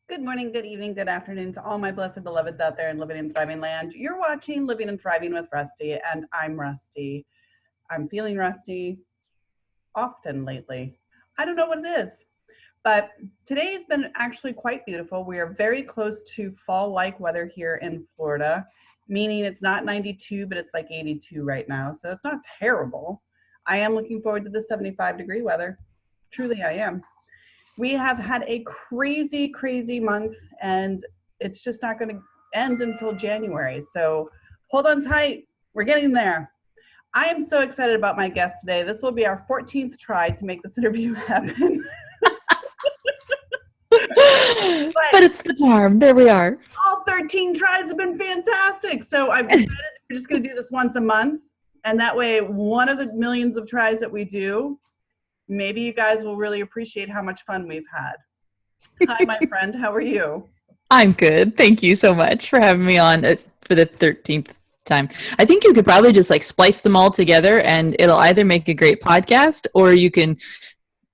Good morning, good evening, good afternoon to all my blessed beloveds out there in Living and Thriving Land. You're watching Living and Thriving with Rusty, and I'm Rusty. I'm feeling rusty often lately. I don't know what it is, but today's been actually quite beautiful. We are very close to fall-like weather here in Florida, meaning it's not 92, but it's like 82 right now, so it's not terrible. I am looking forward to the 75-degree weather. Truly, I am. We have had a crazy, crazy month, and it's just not going to end until January. So hold on tight. We're getting there. I am so excited about my guest today. This will be our 14th try to make this interview happen. But it's the charm. There we are. All 13 tries have been fantastic. So I've decided we're just going to do this once a month. And that way, one of the millions of tries that we do, maybe you guys will really appreciate how much fun we've had. Hi, my friend. How are you? I'm good. Thank you so much for having me on for the 13th time. I think you could probably just splice them all together and it'll either make a great podcast or you can,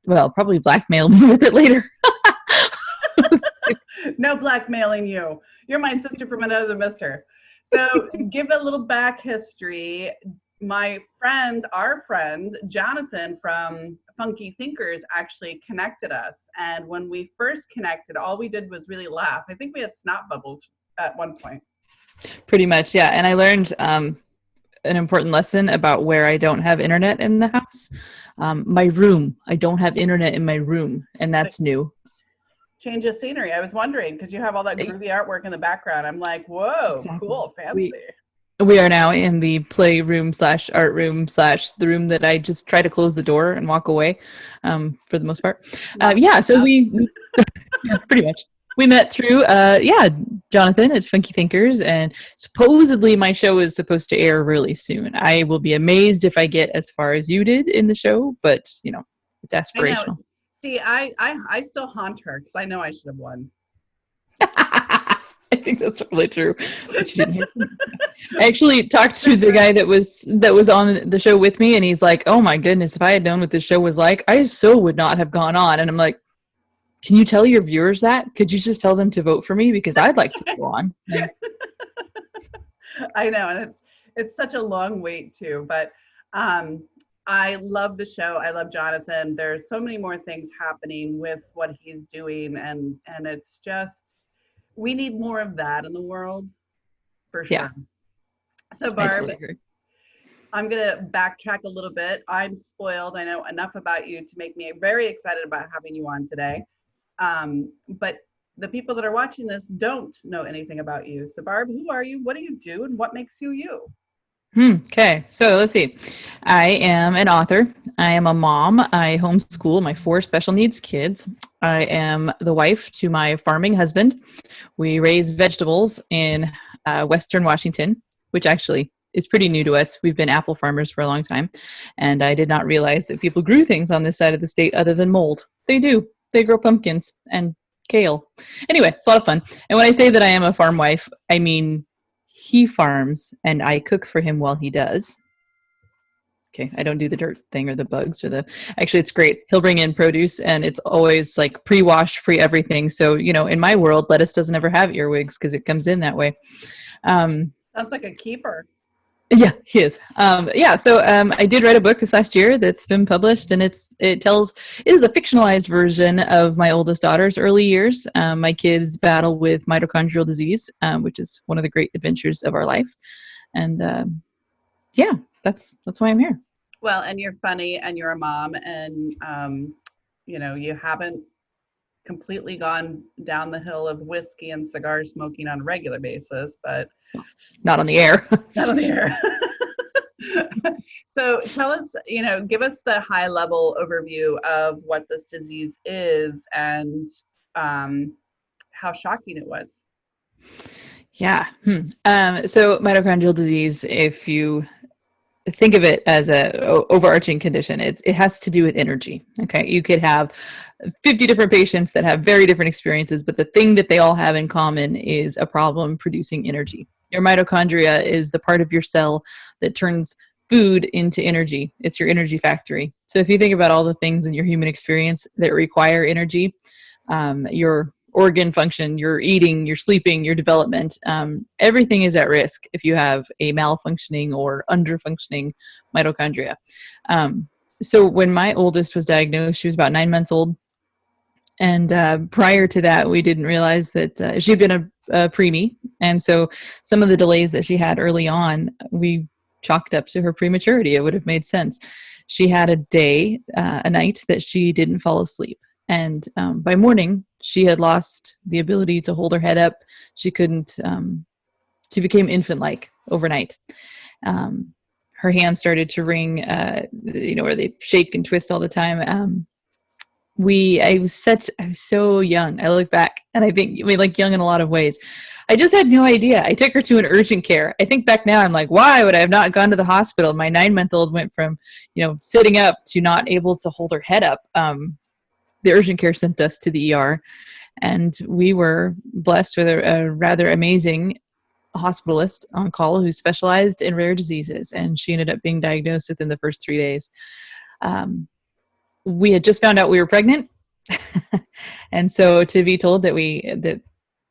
probably blackmail me with it later. No blackmailing you. You're my sister from another mister. So give a little back history. My friend, our friend, Jonathan from Funky Thinkers actually connected us. And when we first connected, all we did was really laugh. I think we had snot bubbles at one point. Pretty much, yeah. And I learned an important lesson about where I don't have internet in the house. My room. I don't have internet in my room, and that's new. Change of scenery. I was wondering, because you have all that groovy artwork in the background. I'm like, whoa, exactly. Cool, fancy. We are now in the playroom / art room / the room that I just try to close the door and walk away for the most part. So we pretty much. We met through, Jonathan at Funky Thinkers, and supposedly my show is supposed to air really soon. I will be amazed if I get as far as you did in the show, but, it's aspirational. See, I still haunt her because I know I should have won. I think that's really true. But you didn't hear from me. I actually talked to the guy that was on the show with me, and he's like, "Oh my goodness, if I had known what this show was like, I so would not have gone on." And I'm like, "Can you tell your viewers that? Could you just tell them to vote for me because I'd like to go on?" I know, and it's such a long wait too, but I love the show. I love Jonathan. There's so many more things happening with what he's doing, and it's just, we need more of that in the world, for sure. Yeah. So Barb, totally, I'm going to backtrack a little bit. I'm spoiled. I know enough about you to make me very excited about having you on today. But the people that are watching this don't know anything about you. So Barb, who are you? What do you do? And what makes you you? Okay, so let's see. I am an author. I am a mom. I homeschool my 4 special needs kids. I am the wife to my farming husband. We raise vegetables in Western Washington, which actually is pretty new to us. We've been apple farmers for a long time, and I did not realize that people grew things on this side of the state other than mold. They do. They grow pumpkins and kale. Anyway, it's a lot of fun. And when I say that I am a farm wife, I mean he farms and I cook for him while he does. Okay, I don't do the dirt thing or the bugs or actually it's great. He'll bring in produce and it's always pre-washed, pre-everything. So, in my world, lettuce doesn't ever have earwigs because it comes in that way. Sounds like a keeper. Yeah, he is. So I did write a book this last year that's been published, and it is a fictionalized version of my oldest daughter's early years. My kids battle with mitochondrial disease, which is one of the great adventures of our life. And that's why I'm here. Well, and you're funny, and you're a mom, and you haven't completely gone down the hill of whiskey and cigar smoking on a regular basis, but not on the air. Not on the air. So tell us, give us the high level overview of what this disease is and how shocking it was. Yeah. So mitochondrial disease, if you think of it as a overarching condition, it has to do with energy. Okay. You could have 50 different patients that have very different experiences, but the thing that they all have in common is a problem producing energy. Your mitochondria is the part of your cell that turns food into energy. It's your energy factory. So if you think about all the things in your human experience that require energy, your organ function, your eating, your sleeping, your development. Everything is at risk if you have a malfunctioning or underfunctioning mitochondria. So when my oldest was diagnosed, she was about 9 months old. And prior to that, we didn't realize that she'd been a preemie. And so some of the delays that she had early on, we chalked up to her prematurity. It would have made sense. She had a night that she didn't fall asleep. And by morning, she had lost the ability to hold her head up. She couldn't, she became infant-like overnight. Her hands started to ring, where they shake and twist all the time. I was so young. I look back and I think, like young in a lot of ways. I just had no idea. I took her to an urgent care. I think back now, I'm like, why would I have not gone to the hospital? My 9-month-old went from, sitting up to not able to hold her head up. The urgent care sent us to the ER, and we were blessed with a rather amazing hospitalist on call who specialized in rare diseases, and she ended up being diagnosed within the first 3 days. We had just found out we were pregnant. And so to be told that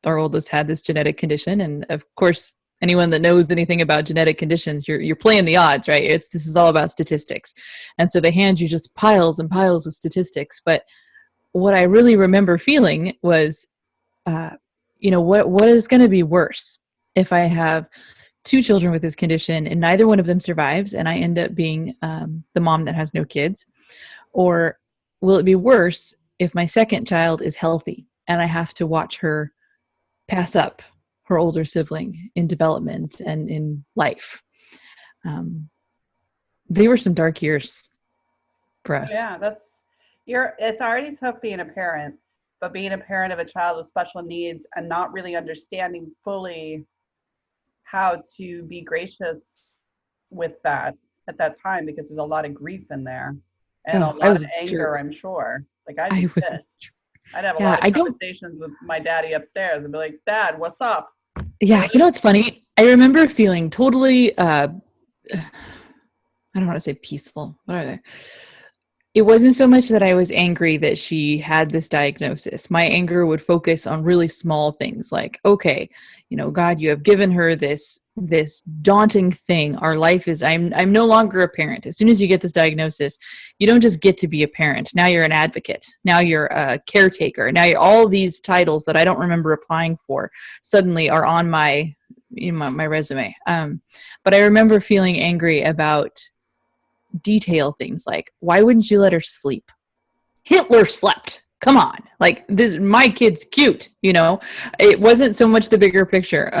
our oldest had this genetic condition, and of course, anyone that knows anything about genetic conditions, you're playing the odds, right? This is all about statistics. And so they hand you just piles and piles of statistics. But what I really remember feeling was, what is going to be worse if I have 2 children with this condition and neither one of them survives and I end up being the mom that has no kids? Or will it be worse if my second child is healthy and I have to watch her pass up her older sibling in development and in life? They were some dark years for us. Yeah, it's already tough being a parent, but being a parent of a child with special needs and not really understanding fully how to be gracious with that at that time, because there's a lot of grief in there and a lot of anger, I'm sure. Like I'd be pissed. I'd have a lot of conversations with my daddy upstairs and be like, Dad, what's up? Yeah, it's funny. I remember feeling totally, I don't want to say peaceful. What are they? It wasn't so much that I was angry that she had this diagnosis. My anger would focus on really small things like, okay, God, you have given her this daunting thing. Our life is, I'm no longer a parent. As soon as you get this diagnosis, you don't just get to be a parent. Now you're an advocate. Now you're a caretaker. Now all these titles that I don't remember applying for suddenly are on my resume. But I remember feeling angry about detail things like, why wouldn't you let her sleep? Hitler slept. Come on. Like, my kid's cute, It wasn't so much the bigger picture.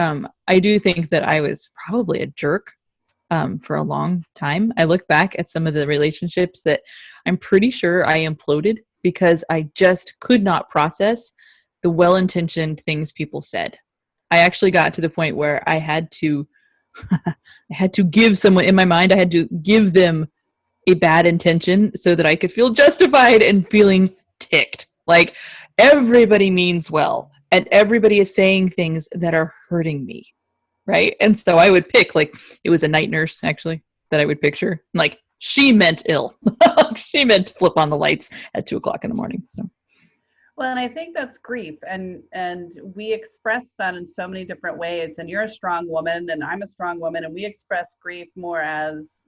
I do think that I was probably a jerk for a long time. I look back at some of the relationships that I'm pretty sure I imploded because I just could not process the well-intentioned things people said. I actually got to the point where I had to give someone, in my mind, I had to give them a bad intention so that I could feel justified and feeling ticked. Like, everybody means well and everybody is saying things that are hurting me, right? And so I would pick, like, it was a night nurse actually that I would picture, like, she meant ill. She meant to flip on the lights at 2:00 in the morning. So well, and I think that's grief, and we express that in so many different ways. And you're a strong woman and I'm a strong woman, and we express grief more as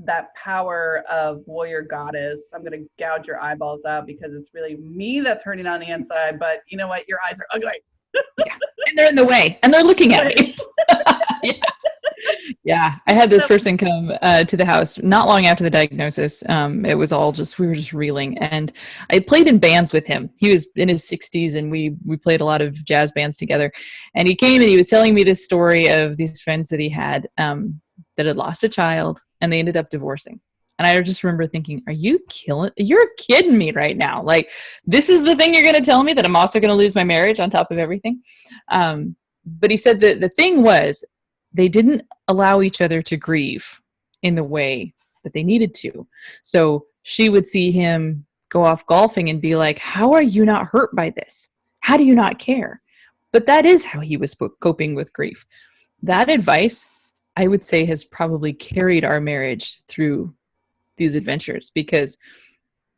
that power of warrior goddess. I'm going to gouge your eyeballs out because it's really me that's hurting on the inside, but you know what? Your eyes are ugly. Yeah. And they're in the way and they're looking at me. Yeah. I had this person come to the house not long after the diagnosis. It was all we were just reeling, and I played in bands with him. He was in his 60s and we played a lot of jazz bands together, and he came and he was telling me this story of these friends that he had, that had lost a child and they ended up divorcing. And I just remember thinking, you're kidding me right now. Like, this is the thing you're going to tell me, that I'm also going to lose my marriage on top of everything. But he said that the thing was, they didn't allow each other to grieve in the way that they needed to. So she would see him go off golfing and be like, how are you not hurt by this? How do you not care? But that is how he was coping with grief. That advice, I would say, has probably carried our marriage through these adventures, because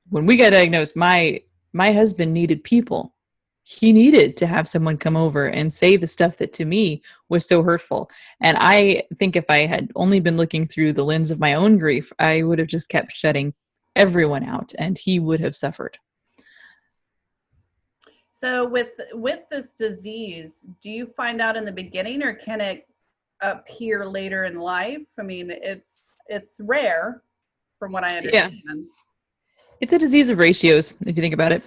when we got diagnosed, my husband needed people. he needed to have someone come over and say the stuff that to me was so hurtful. And I think if I had only been looking through the lens of my own grief, I would have just kept shutting everyone out and he would have suffered. So with this disease, do you find out in the beginning, or can it appear later in life? I mean, it's rare from what I Yeah. understand. It's a disease of ratios, if you think about it.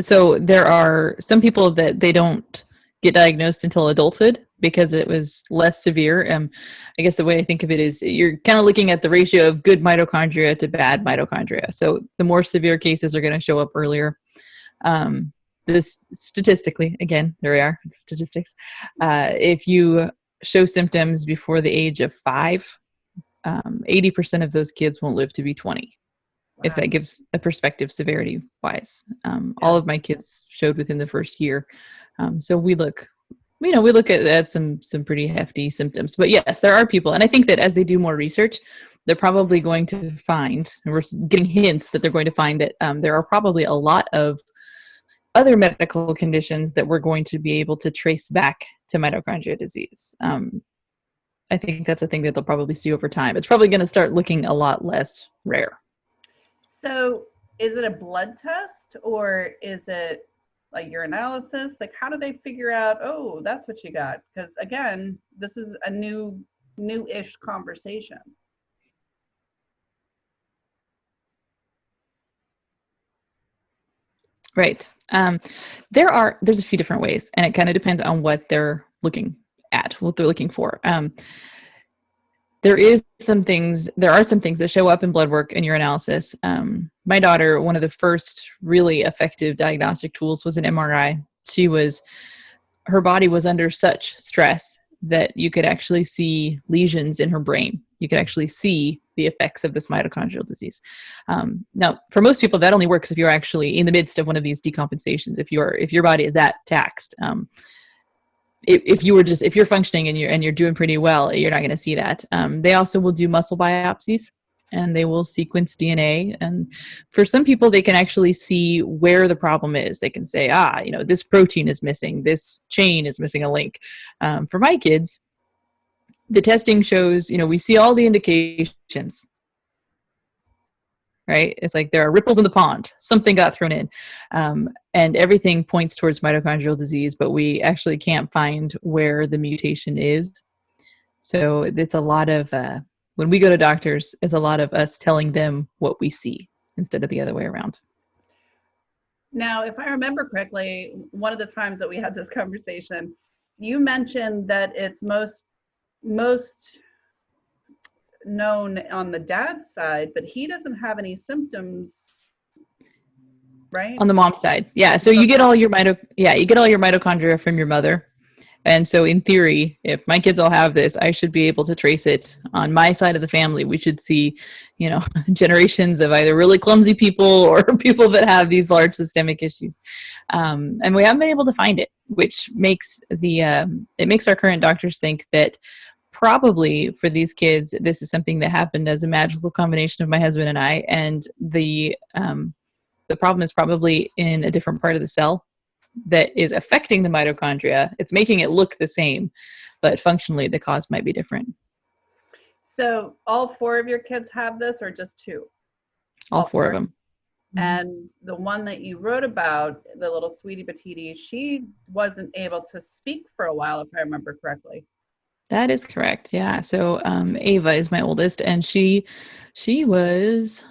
So there are some people that they don't get diagnosed until adulthood because it was less severe. I guess the way I think of it is you're kind of looking at the ratio of good mitochondria to bad mitochondria. So the more severe cases are going to show up earlier. This statistically, again, there we are, statistics. If you show symptoms before the age of 5, 80% of those kids won't live to be 20. Wow. If that gives a perspective severity wise. Yeah. All of my kids showed within the first year. So we look at some pretty hefty symptoms. But yes, there are people. And I think that as they do more research, they're probably going to find, and we're getting hints that they're going to find that there are probably a lot of other medical conditions that we're going to be able to trace back to mitochondria disease. I think that's a thing that they'll probably see over time. It's probably going to start looking a lot less rare. So is it a blood test, or is it like urinalysis? Like, how do they figure out, oh, that's what you got? Because again, this is a new-ish conversation. Right. There's a few different ways, and it kind of depends on what they're looking at, what they're looking for. There are some things that show up in blood work and urinalysis. My daughter, one of the first really effective diagnostic tools was an MRI. Her body was under such stress that you could actually see lesions in her brain. You could actually see the effects of this mitochondrial disease. Now, for most people, that only works if you're actually in the midst of one of these decompensations. If your body is that taxed. If you're functioning and you're doing pretty well, you're not going to see that. They also will do muscle biopsies, and they will sequence DNA. And for some people, they can actually see where the problem is. They can say, this protein is missing, this chain is missing a link. For my kids, the testing shows, we see all the indications, right? It's like there are ripples in the pond. Something got thrown in. And everything points towards mitochondrial disease, but we actually can't find where the mutation is. So it's a lot of, when we go to doctors, it's a lot of us telling them what we see instead of the other way around. Now, if I remember correctly, one of the times that we had this conversation, you mentioned that it's most known on the dad's side, but he doesn't have any symptoms, right? On the mom's side. Yeah. So you get all your mitochondria from your mother. And so in theory, if my kids all have this, I should be able to trace it on my side of the family. We should see, generations of either really clumsy people or people that have these large systemic issues. And we haven't been able to find it, which makes it makes our current doctors think that probably for these kids, this is something that happened as a magical combination of my husband and I. And the problem is probably in a different part of the cell that is affecting the mitochondria. It's making it look the same, but functionally the cause might be different. So all 4 of your kids have this, or just 2? All four of them. And the one that you wrote about, the little sweetie patiti, she wasn't able to speak for a while, if I remember correctly. That is correct. Yeah. So Ava is my oldest, and she was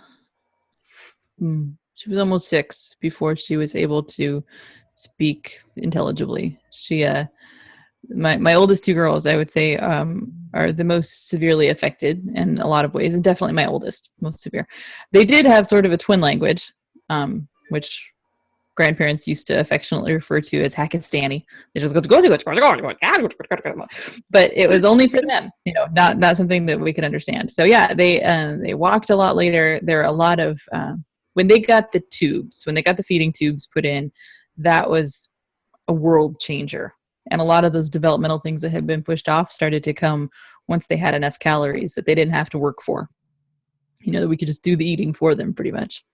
almost 6 before she was able to speak intelligibly. My oldest 2 girls, I would say, are the most severely affected in a lot of ways, and definitely my oldest, most severe. They did have sort of a twin language, which grandparents used to affectionately refer to as Hakistani. They just go, but it was only for them, not something that we could understand. So yeah, they walked a lot later. There are a lot of when they got the feeding tubes put in, that was a world changer. And a lot of those developmental things that had been pushed off started to come once they had enough calories that they didn't have to work for. That we could just do the eating for them pretty much.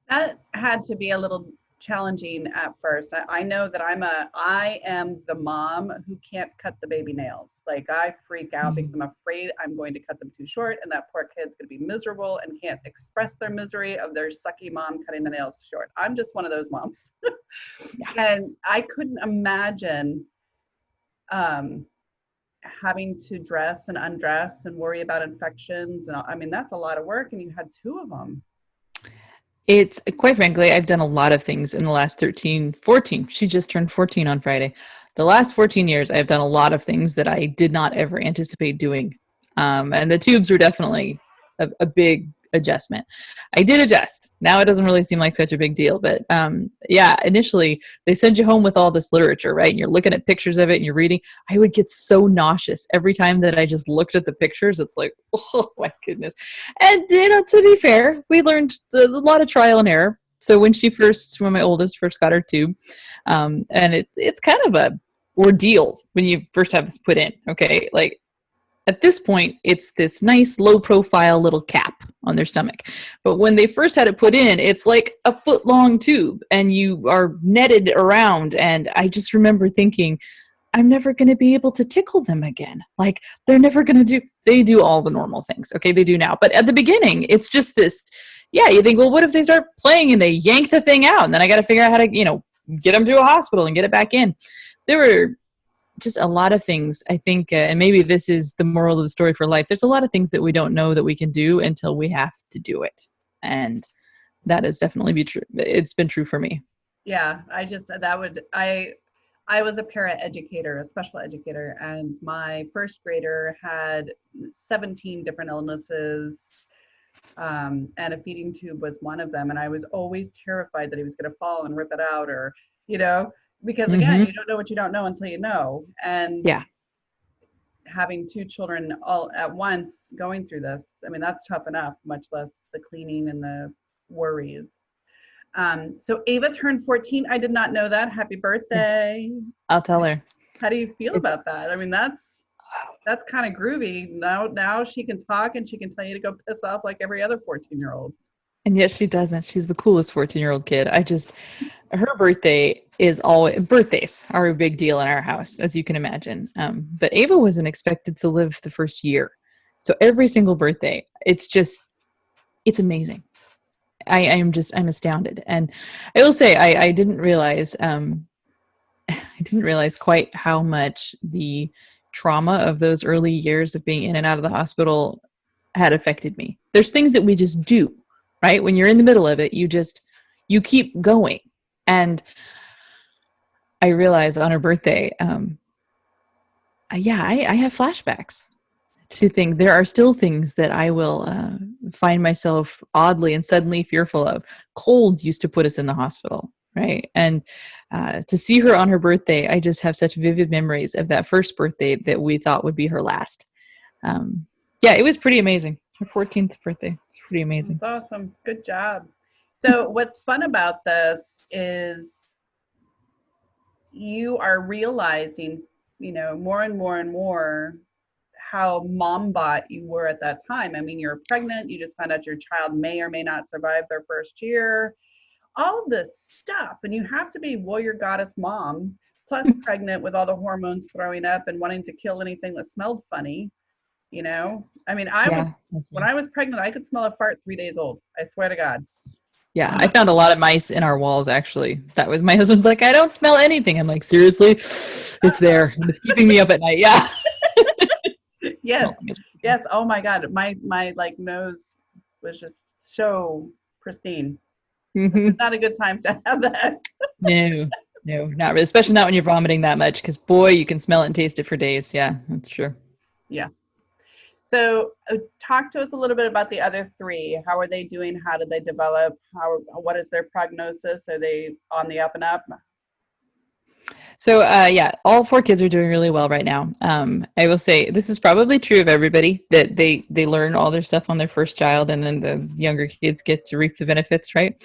That had to be a little challenging at first. I know that I am the mom who can't cut the baby nails. Like I freak out because I'm afraid I'm going to cut them too short and that poor kid's going to be miserable and can't express their misery of their sucky mom cutting the nails short. I'm just one of those moms. Yeah. And I couldn't imagine having to dress and undress and worry about infections. And I mean, that's a lot of work, and you had two of them. It's quite frankly, I've done a lot of things in the last 14. She just turned 14 on Friday. The last 14 years, I've done a lot of things that I did not ever anticipate doing. And the tubes were definitely a big adjustment. I did adjust. Now it doesn't really seem like such a big deal. But yeah, initially they send you home with all this literature, right? And you're looking at pictures of it and you're reading. I would get so nauseous every time that I just looked at the pictures. It's like, oh my goodness. And to be fair, we learned a lot of trial and error. So when my oldest first got her tube, and it's kind of a ordeal when you first have this put in. Okay, like at this point, it's this nice low-profile little cap on their stomach. But when they first had it put in, it's like a foot-long tube, and you are netted around. And I just remember thinking, I'm never going to be able to tickle them again. Like, they're never going to they do all the normal things. Okay, they do now. But at the beginning, it's just this, yeah, you think, well, what if they start playing and they yank the thing out? And then I got to figure out how to, get them to a hospital and get it back in. There were just a lot of things, I think, and maybe this is the moral of the story for life. There's a lot of things that we don't know that we can do until we have to do it. And that has definitely true. It's been true for me. Yeah, I was a para-educator, a special educator, and my first grader had 17 different illnesses, and a feeding tube was one of them. And I was always terrified that he was going to fall and rip it out, or, because again, you don't know what you don't know until you know. And yeah, having two children all at once going through this, I mean, that's tough enough, much less the cleaning and the worries. So Ava turned 14. I did not know that. Happy birthday. I'll tell her. How do you feel about that? I mean, that's kind of groovy. Now she can talk and she can tell you to go piss off like every other 14-year-old. And yet she doesn't. She's the coolest 14-year-old kid. Her birthdays are a big deal in our house, as you can imagine. But Ava wasn't expected to live the first year. So every single birthday, it's amazing. I'm astounded. And I will say, I didn't realize quite how much the trauma of those early years of being in and out of the hospital had affected me. There's things that we just do, right? When you're in the middle of it, you keep going. And I realized on her birthday, I have flashbacks to think there are still things that I will find myself oddly and suddenly fearful of. Colds used to put us in the hospital, right? And to see her on her birthday, I just have such vivid memories of that first birthday that we thought would be her last. It was pretty amazing. Her 14th birthday. It's pretty amazing. That's awesome. Good job. So what's fun about this is you are realizing, more and more and more how mom-bot you were at that time. I mean, you're pregnant. You just found out your child may or may not survive their first year. All of this stuff. And you have to be warrior goddess mom, plus pregnant with all the hormones throwing up and wanting to kill anything that smelled funny. I mean, when I was pregnant, I could smell a fart 3 days old. I swear to God. Yeah, I found a lot of mice in our walls, actually. That was my husband's like, I don't smell anything. I'm like, seriously? It's there. It's keeping me up at night. Yeah. Yes. Oh my God. My nose was just so pristine. It's not a good time to have that. No, not really. Especially not when you're vomiting that much, because boy, you can smell it and taste it for days. Yeah, that's true. Yeah. So talk to us a little bit about the other three. How are they doing? How did they develop? What is their prognosis? Are they on the up and up? So all 4 kids are doing really well right now. I will say this is probably true of everybody, that they learn all their stuff on their first child, and then the younger kids get to reap the benefits, right?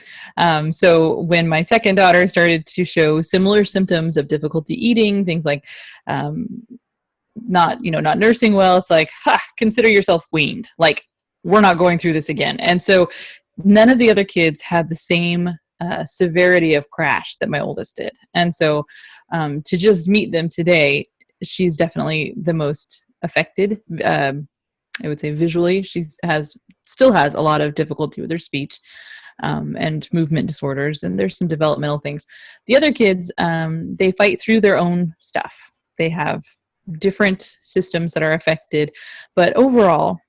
So when my second daughter started to show similar symptoms of difficulty eating, things like not nursing well, it's like, consider yourself weaned. Like, we're not going through this again. And so none of the other kids had the same severity of crash that my oldest did. And so to just meet them today, she's definitely the most affected. I would say visually, still has a lot of difficulty with her speech and movement disorders, and there's some developmental things. The other kids, they fight through their own stuff. They have different systems that are affected, but overall,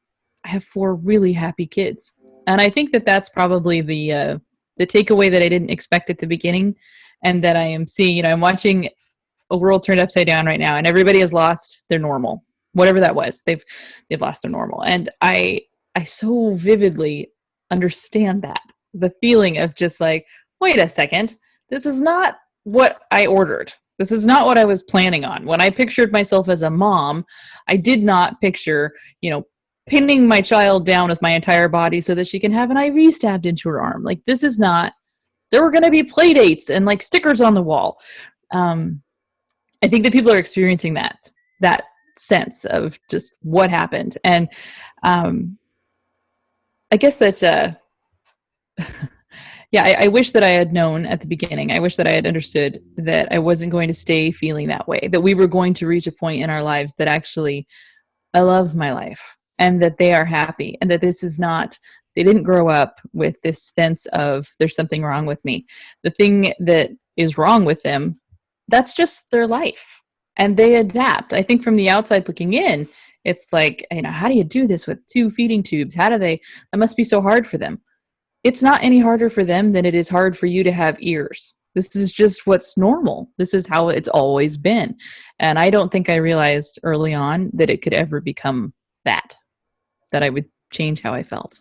I have 4 really happy kids, and I think that that's probably the takeaway that I didn't expect at the beginning, and that I am seeing. I'm watching a world turned upside down right now, and everybody has lost their normal, whatever that was. They've lost their normal, and I so vividly understand that, the feeling of just like, wait a second, this is not what I ordered. This is not what I was planning on. When I pictured myself as a mom, I did not picture, pinning my child down with my entire body so that she can have an IV stabbed into her arm. Like, this is not, there were going to be play dates and like stickers on the wall. I think that people are experiencing that sense of just what happened. And I guess that's yeah, I wish that I had known at the beginning. I wish that I had understood that I wasn't going to stay feeling that way, that we were going to reach a point in our lives that actually I love my life and that they are happy, and that this is not, they didn't grow up with this sense of there's something wrong with me. The thing that is wrong with them, that's just their life, and they adapt. I think from the outside looking in, it's like, how do you do this with 2 feeding tubes? That must be so hard for them. It's not any harder for them than it is hard for you to have ears. This is just what's normal. This is how it's always been. And I don't think I realized early on that it could ever become that I would change how I felt.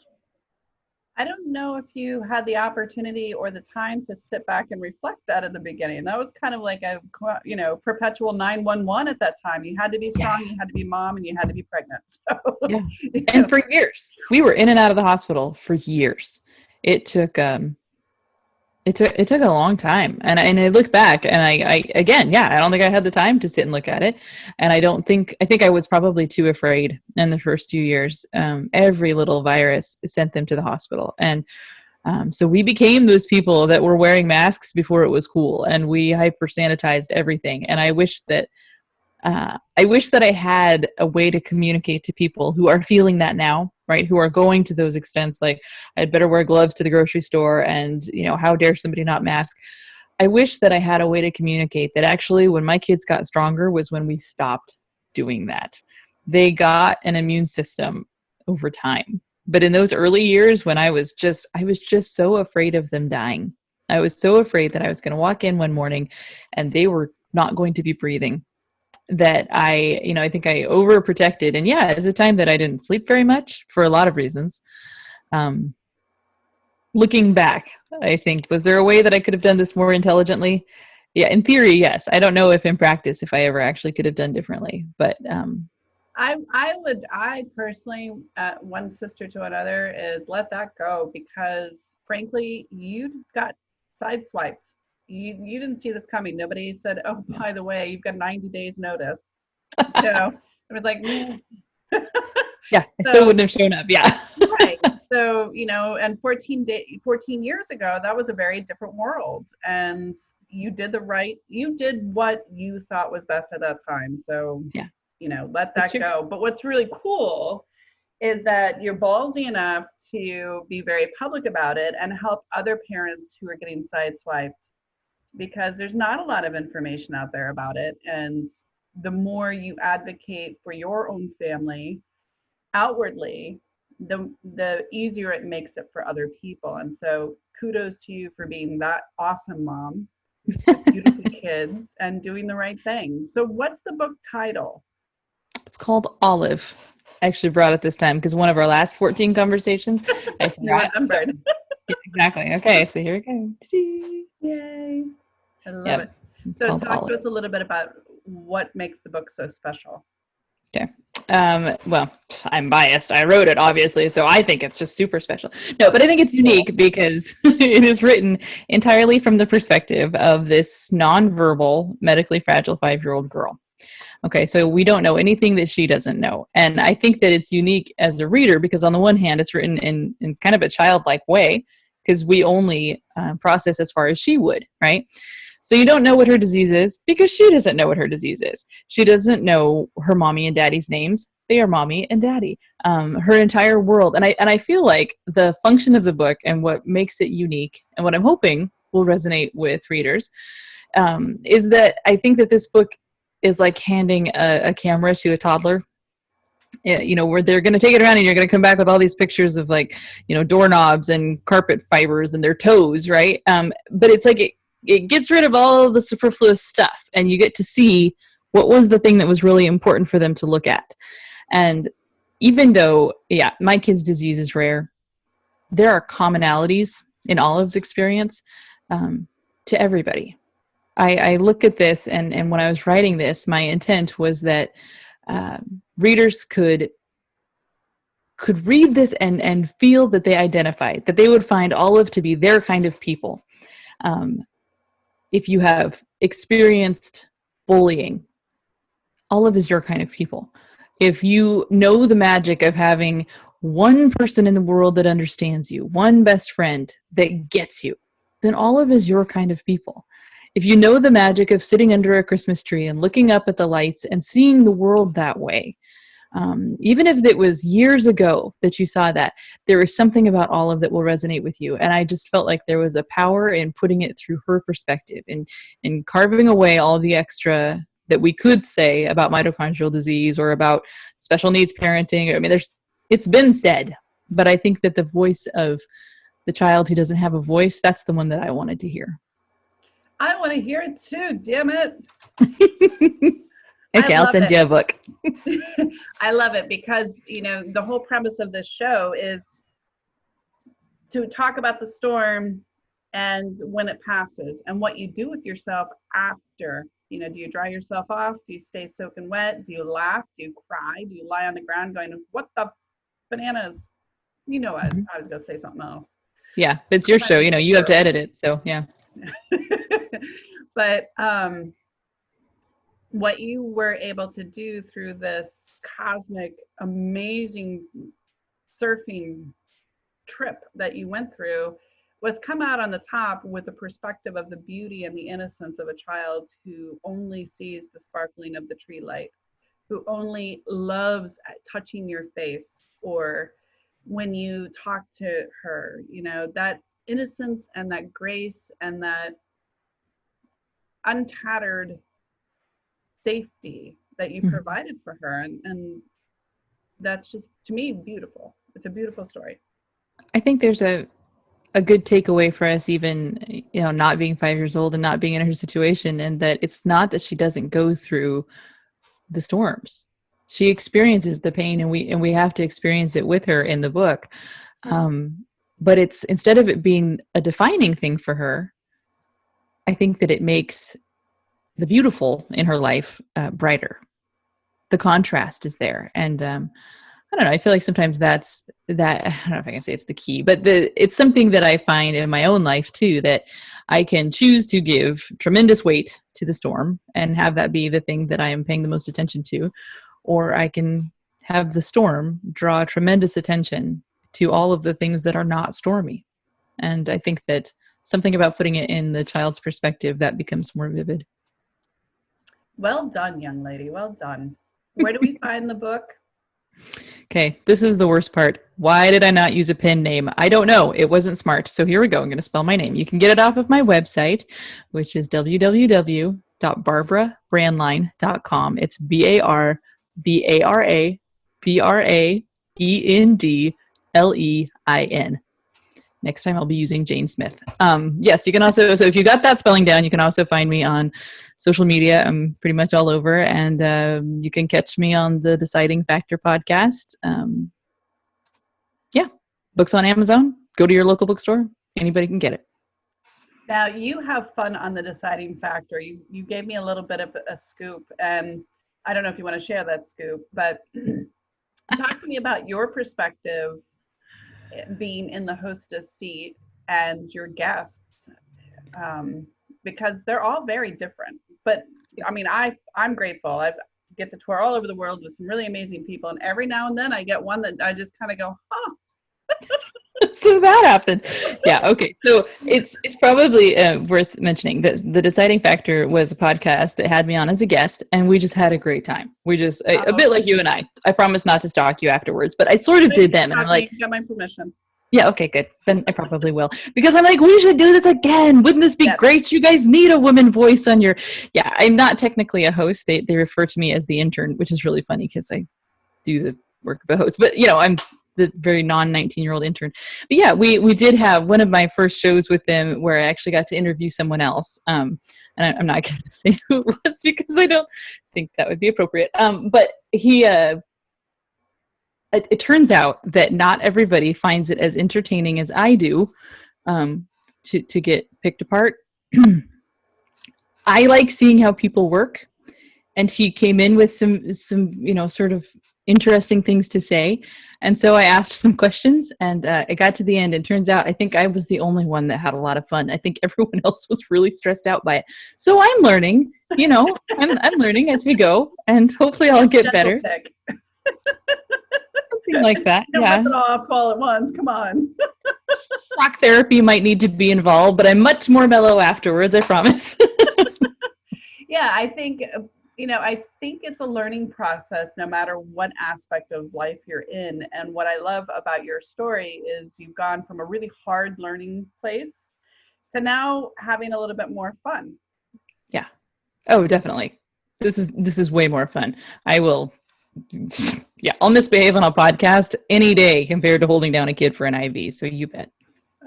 I don't know if you had the opportunity or the time to sit back and reflect that at the beginning. That was kind of like a, perpetual 911 at that time. You had to be strong, you had to be mom, and you had to be pregnant. So, yeah. And for years, we were in and out of the hospital for years. It took a long time, and I look back, and I don't think I had the time to sit and look at it, and I think I was probably too afraid in the first few years. Every little virus sent them to the hospital, and so we became those people that were wearing masks before it was cool, and we hyper sanitized everything. And I wish that I had a way to communicate to people who are feeling that now, right? Who are going to those extents, like, I'd better wear gloves to the grocery store, and, how dare somebody not mask? I wish that I had a way to communicate that actually when my kids got stronger was when we stopped doing that. They got an immune system over time. But in those early years when I was just so afraid of them dying. I was so afraid that I was going to walk in one morning and they were not going to be breathing, that I think I overprotected. And yeah, it was a time that I didn't sleep very much for a lot of reasons. Looking back, I think, was there a way that I could have done this more intelligently? Yeah, in theory, yes. I don't know if in practice, if I ever actually could have done differently, but I personally, one sister to another, is let that go, because frankly, you got sideswiped. You didn't see this coming. Nobody said, oh, by the way, you've got 90 days notice. It was like, yeah, I still wouldn't have shown up. Yeah. Right. So, and 14 years ago, that was a very different world. And you did what you thought was best at that time. So, yeah, let that go. But what's really cool is that you're ballsy enough to be very public about it and help other parents who are getting sideswiped, because there's not a lot of information out there about it. And the more you advocate for your own family outwardly, the easier it makes it for other people. And so kudos to you for being that awesome mom with beautiful kids and doing the right thing. So what's the book title? It's called Olive. I actually brought it this time because one of our last 14 conversations, I forgot. Exactly. Okay, so here we go. Yay. I love it. So talk to us a little bit about what makes the book so special. Okay. Well, I'm biased. I wrote it, obviously, so I think it's just super special. No, but I think it's unique because it is written entirely from the perspective of this nonverbal, medically fragile 5-year-old girl. Okay, so we don't know anything that she doesn't know. And I think that it's unique as a reader because on the one hand, it's written in kind of a childlike way. because we only process as far as she would, right? So you don't know what her disease is because she doesn't know what her disease is. She doesn't know her mommy and daddy's names. They are mommy and daddy. Her entire world. And I feel like the function of the book and what makes it unique and what I'm hoping will resonate with readers is that I think that this book is like handing a camera to a toddler. You know, where they're going to take it around and you're going to come back with all these pictures of like, you know, doorknobs and carpet fibers and their toes, right? But it's like it gets rid of all of the superfluous stuff and you get to see what was the thing that was really important for them to look at. And even though, yeah, my kid's disease is rare, there are commonalities in Olive's experience to everybody. I look at this, and when I was writing this, my intent was that readers could read this and feel that they identified, that they would find Olive to be their kind of people. If you have experienced bullying, Olive is your kind of people. If you know the magic of having one person in the world that understands you, one best friend that gets you, then Olive is your kind of people. If you know the magic of sitting under a Christmas tree and looking up at the lights and seeing the world that way, even if it was years ago that you saw that, there is something about Olive that will resonate with you. And I just felt like there was a power in putting it through her perspective and in carving away all the extra that we could say about mitochondrial disease or about special needs parenting. I mean, it's been said, but I think that the voice of the child who doesn't have a voice, that's the one that I wanted to hear. I want to hear it too, damn it. Okay, I'll send you a book. I love it because, you know, the whole premise of this show is to talk about the storm and when it passes and what you do with yourself after. You know, do you dry yourself off? Do you stay soaking wet? Do you laugh? Do you cry? Do you lie on the ground going, what the bananas? You know what? I was going to say something else. Yeah, it's your show. You know, you have to edit it. So, yeah. But what you were able to do through this cosmic, amazing surfing trip that you went through was come out on the top with the perspective of the beauty and the innocence of a child who only sees the sparkling of the tree light, who only loves touching your face or when you talk to her, you know, that innocence and that grace and that untattered safety that you provided for her. And that's just, to me, beautiful. It's a beautiful story. I think there's a good takeaway for us, even, you know, not being 5 years old and not being in her situation, and that it's not that she doesn't go through the storms. She experiences the pain, and we have to experience it with her in the book. But it's, instead of it being a defining thing for her, I think that it makes the beautiful in her life brighter. The contrast is there. And I don't know, I feel like sometimes that's, that, I don't know if I can say it's the key, but it's something that I find in my own life too, that I can choose to give tremendous weight to the storm and have that be the thing that I am paying the most attention to, or I can have the storm draw tremendous attention to all of the things that are not stormy. And I think that something about putting it in the child's perspective, that becomes more vivid. Well done, young lady. Well done. Where do we find the book? Okay, this is the worst part. Why did I not use a pen name? I don't know. It wasn't smart. So here we go. I'm going to spell my name. You can get it off of my website, which is www.barbarabraendlein.com. It's BARBARABRAENDLEIN. Next time I'll be using Jane Smith. Yes, you can also, so if you got that spelling down, you can also find me on social media. I'm pretty much all over, and you can catch me on the Deciding Factor podcast. Yeah, books on Amazon. Go to your local bookstore. Anybody can get it. Now, you have fun on the Deciding Factor. You gave me a little bit of a scoop, and I don't know if you want to share that scoop, but talk to me about your perspective being in the hostess seat and your guests, because they're all very different. But I mean, I'm grateful. I get to tour all over the world with some really amazing people, and every now and then I get one that I just kind of go, huh. So that happened. Yeah. Okay. So it's probably worth mentioning that the deciding factor was a podcast that had me on as a guest, and we just had a great time. We just a bit like you and I. I promise not to stalk you afterwards, but I sort of did them, and I'm like, you got my permission. yeah, okay, good. Then I probably will. Because I'm like, we should do this again. Wouldn't this be great? You guys need a woman voice on your... Yeah, I'm not technically a host. They refer to me as the intern, which is really funny because I do the work of a host. But, I'm the very non-19-year-old intern. But yeah, we did have one of my first shows with them where I actually got to interview someone else. And I'm not going to say who it was because I don't think that would be appropriate. But he... It turns out that not everybody finds it as entertaining as I do to get picked apart. I like seeing how people work, and he came in with some sort of interesting things to say, and so I asked some questions, and it got to the end, and turns out I think I was the only one that had a lot of fun. I think everyone else was really stressed out by it. So I'm learning, I'm learning as we go, and hopefully I'll get better. Something like that. Don't rip it off all at once. Come on. Shock therapy might need to be involved, but I'm much more mellow afterwards, I promise. Yeah, I think it's a learning process no matter what aspect of life you're in. And what I love about your story is you've gone from a really hard learning place to now having a little bit more fun. Yeah. Oh, definitely. This is way more fun. I will... Yeah, I'll misbehave on a podcast any day compared to holding down a kid for an IV. So you bet.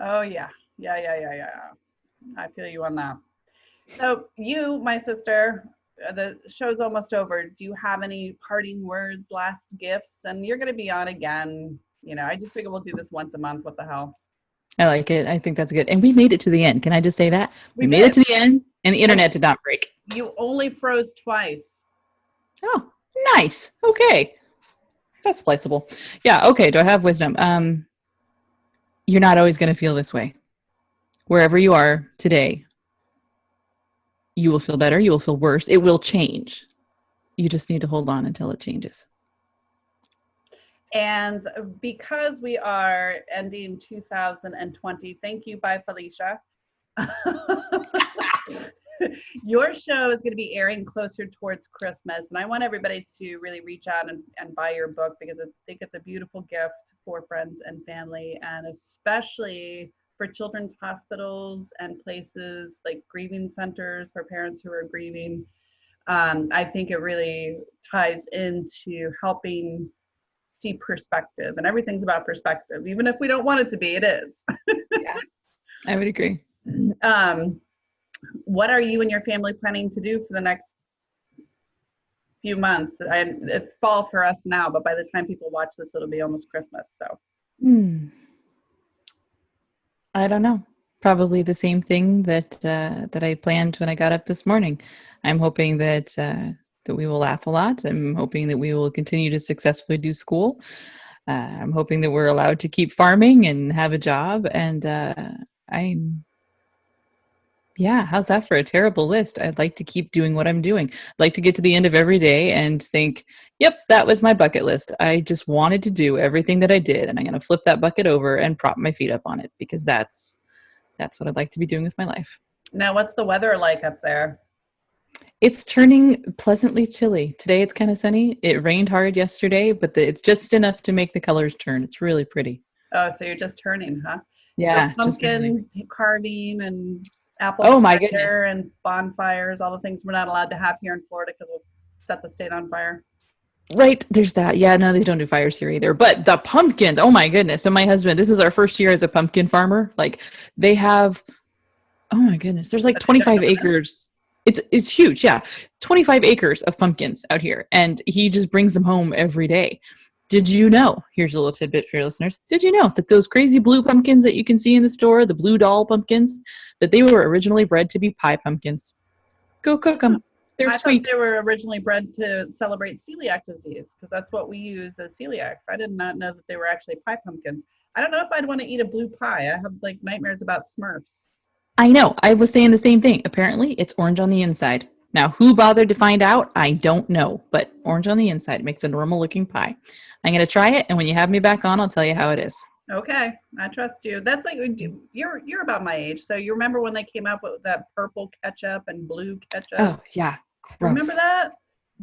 Oh yeah. I feel you on that. So you, my sister, the show's almost over. Do you have any parting words, last gifts? And you're going to be on again. I just figure we'll do this once a month. What the hell? I like it. I think that's good. And we made it to the end. Can I just say that? We made it to the end, and the internet did not break. You only froze twice. Oh. Nice. Okay. That's spliceable. Yeah. Okay. Do I have wisdom? You're not always going to feel this way. Wherever you are today, you will feel better. You will feel worse. It will change. You just need to hold on until it changes. And because we are ending 2020, thank you. Bye, Felicia. Your show is going to be airing closer towards Christmas, and I want everybody to really reach out and buy your book because I think it's a beautiful gift for friends and family, and especially for children's hospitals and places like grieving centers for parents who are grieving. I think it really ties into helping see perspective, and everything's about perspective. Even if we don't want it to be, it is. Yeah, I would agree. What are you and your family planning to do for the next few months? It's fall for us now, but by the time people watch this, it'll be almost Christmas. So, I don't know. Probably the same thing that I planned when I got up this morning. I'm hoping that we will laugh a lot. I'm hoping that we will continue to successfully do school. I'm hoping that we're allowed to keep farming and have a job. And yeah, how's that for a terrible list? I'd like to keep doing what I'm doing. I'd like to get to the end of every day and think, yep, that was my bucket list. I just wanted to do everything that I did, and I'm going to flip that bucket over and prop my feet up on it because that's what I'd like to be doing with my life. Now, what's the weather like up there? It's turning pleasantly chilly. Today it's kind of sunny. It rained hard yesterday, but it's just enough to make the colors turn. It's really pretty. Oh, so you're just turning, huh? Yeah. So pumpkin carving and apple cider and bonfires, all the things we're not allowed to have here in Florida because we'll set the state on fire. Right, there's that. Yeah, no, they don't do fires here either. But the pumpkins, oh my goodness. So my husband, this is our first year as a pumpkin farmer. Like they have, oh my goodness, there's like 25 acres. It's huge, yeah. 25 acres of pumpkins out here. And he just brings them home every day. Did you know, here's a little tidbit for your listeners, did you know that those crazy blue pumpkins that you can see in the store, the blue doll pumpkins, that they were originally bred to be pie pumpkins? Go cook them. They're sweet. Thought they were originally bred to celebrate celiac disease because that's what we use as celiacs. I did not know that they were actually pie pumpkins. I don't know if I'd want to eat a blue pie. I have like nightmares about Smurfs. I know. I was saying the same thing. Apparently, it's orange on the inside. Now, who bothered to find out? I don't know. But orange on the inside makes a normal looking pie. I'm going to try it, and when you have me back on, I'll tell you how it is. Okay, I trust you. That's like you're about my age, so you remember when they came out with that purple ketchup and blue ketchup? Oh, yeah. Remember Gross. that?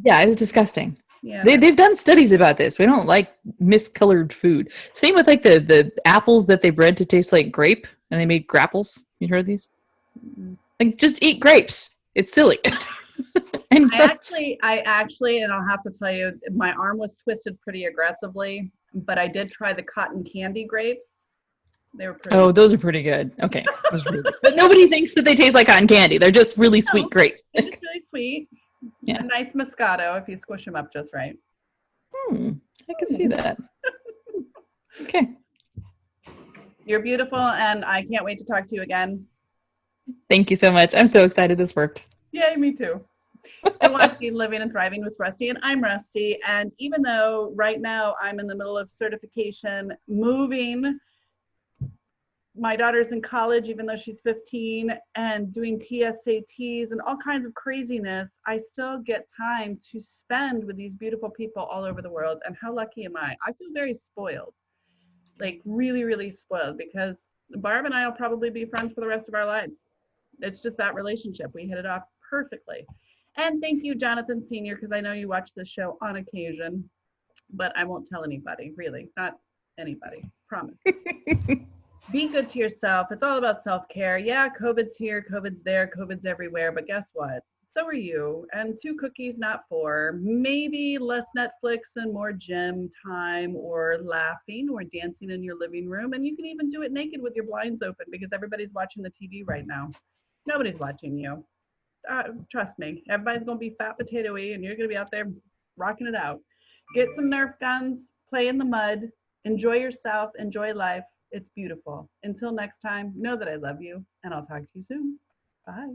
Yeah, it was disgusting. Yeah, They've done studies about this. We don't like miscolored food. Same with like the apples that they bred to taste like grape and they made grapples. You heard these? mm. Like just eat grapes. It's silly and gross. I actually, and I'll have to tell you, my arm was twisted pretty aggressively, but I did try the cotton candy grapes. They were pretty. Oh, those are pretty good. Okay, those are really good. But nobody thinks that they taste like cotton candy. They're just really sweet No, grapes. they're just really sweet. Yeah. A nice Moscato if you squish them up just right. I can see that. Okay. You're beautiful, and I can't wait to talk to you again. Thank you so much. I'm so excited this worked. Yay, me too. You're watching Living and Thriving with Rusty, and I'm Rusty. And even though right now I'm in the middle of certification, moving, my daughter's in college, even though she's 15, and doing PSATs and all kinds of craziness, I still get time to spend with these beautiful people all over the world. And how lucky am I? I feel very spoiled, like really, really spoiled, because Barb and I will probably be friends for the rest of our lives. It's just that relationship. We hit it off perfectly. And thank you, Jonathan Sr., because I know you watch this show on occasion, but I won't tell anybody, really, not anybody, promise. Be good to yourself. It's all about self-care. Yeah, COVID's here, COVID's there, COVID's everywhere, but guess what? So are you. And 2 cookies, not 4. Maybe less Netflix and more gym time, or laughing or dancing in your living room. And you can even do it naked with your blinds open, because everybody's watching the TV right now. Nobody's watching you. Trust me, everybody's going to be fat potato-y, and you're going to be out there rocking it out. Get some Nerf guns, play in the mud, enjoy yourself, enjoy life. It's beautiful. Until next time, know that I love you, and I'll talk to you soon. Bye.